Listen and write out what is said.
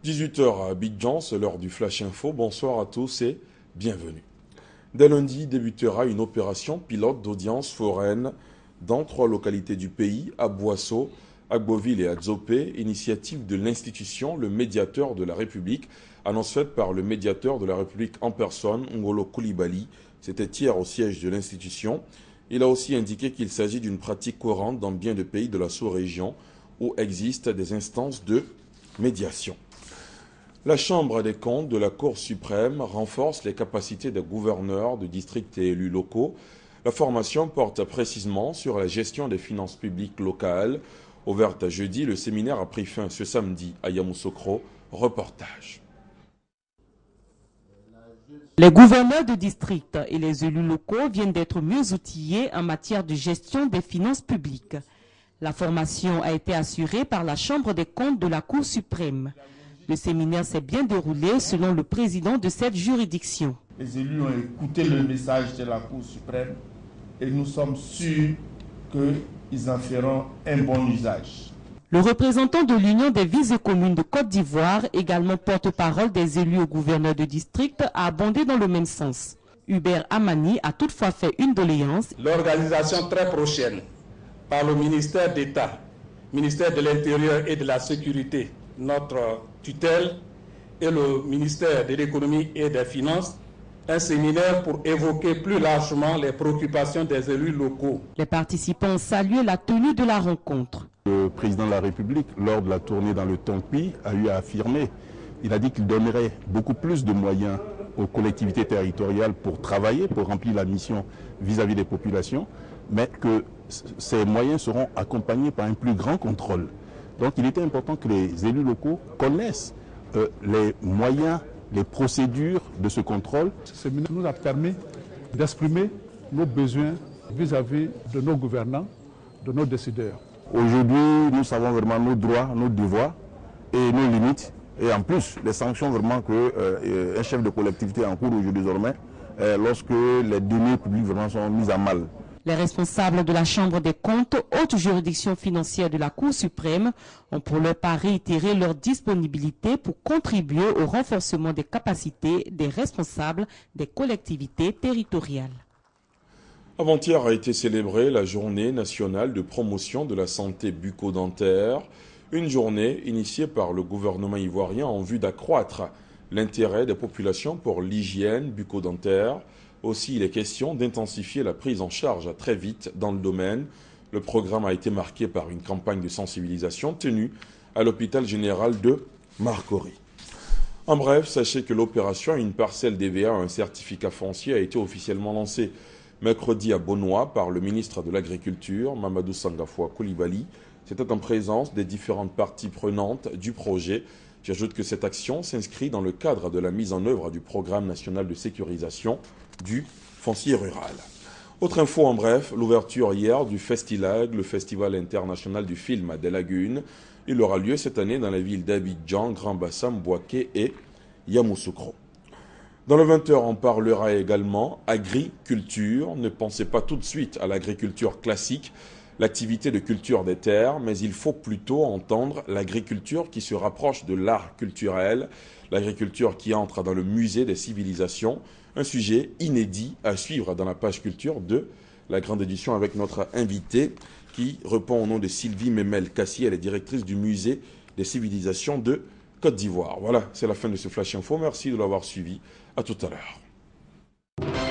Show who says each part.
Speaker 1: 18 h à Abidjan, c'est l'heure du Flash Info. Bonsoir à tous et bienvenue. Dès lundi débutera une opération pilote d'audience foraine dans 3 localités du pays, à Boasso, Agboville et à Dzopé, initiative de l'institution Le Médiateur de la République, annonce faite par le médiateur de la République en personne, Ngolo Koulibaly. C'était hier au siège de l'institution. Il a aussi indiqué qu'il s'agit d'une pratique courante dans bien de pays de la sous-région où existent des instances de médiation. La Chambre des comptes de la Cour suprême renforce les capacités des gouverneurs de districts et élus locaux. La formation porte précisément sur la gestion des finances publiques locales. Ouverte jeudi, le séminaire a pris fin ce samedi à Yamoussoukro. Reportage.
Speaker 2: Les gouverneurs de district et les élus locaux viennent d'être mieux outillés en matière de gestion des finances publiques. La formation a été assurée par la Chambre des comptes de la Cour suprême. Le séminaire s'est bien déroulé selon le président de cette juridiction.
Speaker 3: Les élus ont écouté le message de la Cour suprême et nous sommes sûrs qu'ils en feront un bon usage.
Speaker 2: Le représentant de l'Union des villes et communes de Côte d'Ivoire, également porte-parole des élus au gouverneur de district, a abondé dans le même sens. Hubert Amani a toutefois fait une doléance.
Speaker 4: L'organisation très prochaine par le ministère d'État, ministère de l'Intérieur et de la Sécurité, notre tutelle, et le ministère de l'Économie et des Finances, un séminaire pour évoquer plus largement les préoccupations des élus locaux.
Speaker 2: Les participants ont salué la tenue de la rencontre.
Speaker 5: Le président de la République, lors de la tournée dans le Tonpi, a eu à affirmer, il a dit qu'il donnerait beaucoup plus de moyens aux collectivités territoriales pour travailler, pour remplir la mission vis-à-vis des populations, mais que ces moyens seront accompagnés par un plus grand contrôle. Donc il était important que les élus locaux connaissent les moyens, les procédures de ce contrôle.
Speaker 6: Ce séminaire nous a permis d'exprimer nos besoins vis-à-vis de nos gouvernants, de nos décideurs.
Speaker 5: Aujourd'hui, nous savons vraiment nos droits, nos devoirs et nos limites. Et en plus, les sanctions vraiment qu'un chef de collectivité encourt aujourd'hui désormais lorsque les données publiques vraiment sont mises à mal.
Speaker 2: Les responsables de la Chambre des comptes, haute juridiction financière de la Cour suprême, ont pour leur part réitéré leur disponibilité pour contribuer au renforcement des capacités des responsables des collectivités territoriales.
Speaker 1: Avant-hier a été célébrée la journée nationale de promotion de la santé bucco-dentaire, une journée initiée par le gouvernement ivoirien en vue d'accroître l'intérêt des populations pour l'hygiène bucco-dentaire. Aussi, il est question d'intensifier la prise en charge très vite dans le domaine. Le programme a été marqué par une campagne de sensibilisation tenue à l'hôpital général de Marcory. En bref, sachez que l'opération Une parcelle DVA, un certificat foncier, a été officiellement lancée mercredi à Bonois par le ministre de l'Agriculture, Mamadou Sangafoua Koulibaly. C'était en présence des différentes parties prenantes du projet. J'ajoute que cette action s'inscrit dans le cadre de la mise en œuvre du programme national de sécurisation du foncier rural. Autre info en bref, l'ouverture hier du Festilag, le Festival international du film des Lagunes. Il aura lieu cette année dans la ville d'Abidjan, Grand Bassam, Bouaké et Yamoussoukro. Dans le 20h, on parlera également agriculture. Ne pensez pas tout de suite à l'agriculture classique, l'activité de culture des terres, mais il faut plutôt entendre l'agriculture qui se rapproche de l'art culturel, l'agriculture qui entre dans le musée des civilisations, un sujet inédit à suivre dans la page culture de la grande édition avec notre invitée qui répond au nom de Sylvie Memel-Kassi, elle est directrice du musée des civilisations de Côte d'Ivoire. Voilà, c'est la fin de ce Flash Info. Merci de l'avoir suivi. À tout à l'heure.